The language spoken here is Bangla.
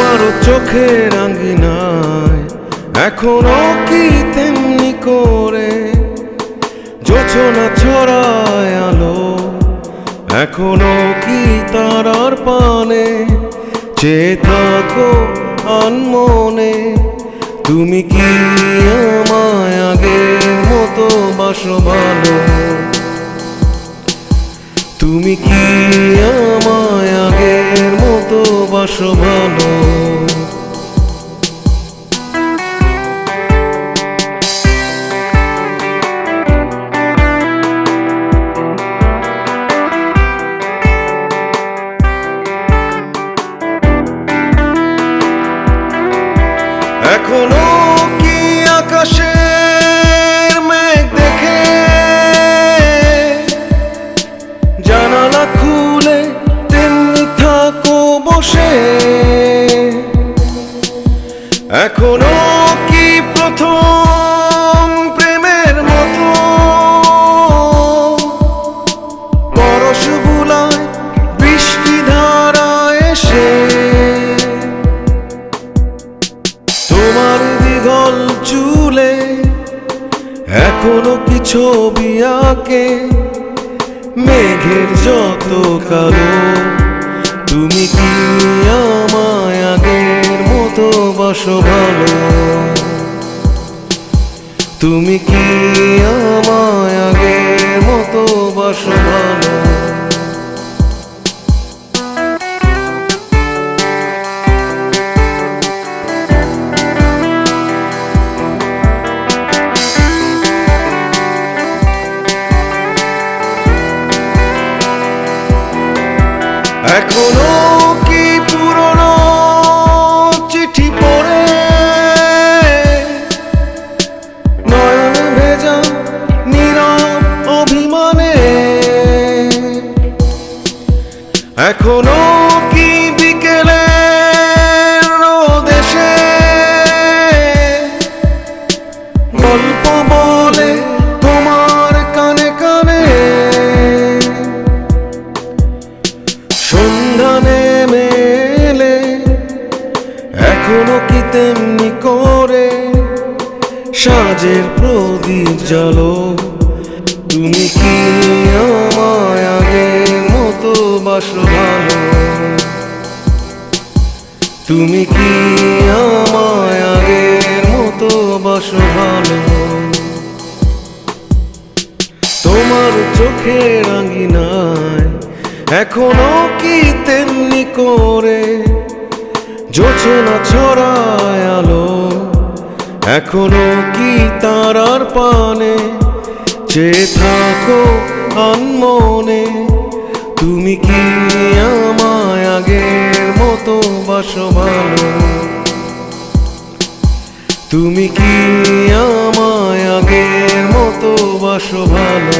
তোমারও চোখের আঙ্গিনায় এখনো কি তেমনি করে জোছনা ছড়ায় আলো, এখনো কি তারার পানে চেয়ে থাকো আনমনে? তুমি কি আমায় আগের মতো বাসো ভালো? তুমি কি আমায় আগের মতো বাসো ভালো? এখনো কি আকাশের মেঘ দেখে জানালা খুলে তেমনি থাকো বসে? এখনো কি প্রথম প্রেমের মতো পরশ বুলায় বৃষ্টি ধারা এসে? তোমার দিঘল চুলে এখনো কি ছবি আঁকে মেঘের যত কালো? তুমি কি আমায় আগের মতো বাসো ভালো? তুমি কি আমায় আগের মতো বাসো ভালো? এখনো কি পুরনো চিঠি পড়ে নয়ন ভেজা নীরব অভিমানে? এখনো কি বিকেলে রোদ এসে গল্প বলে তোমার কানে কানে? সন্ধ্যা নেমে এলে এখনো কি তেমনি করে সাঁঝের প্রদীপ জ্বালো? তুমি কি আমায় আগের মতো বাসো ভালো? তুমি কি আমায় আগের মতো বাসো ভালো? তোমার চোখের আঙ্গিনায় এখনো কি তেমনি করে জোছনা ছড়ায় আলো, এখনো কি তারার পানে চেয়ে থাকো আনমনে? তুমি কি আমায় আগের মতো বাসো ভালো? তুমি কি আমায় আগের মতো বাসো ভালো?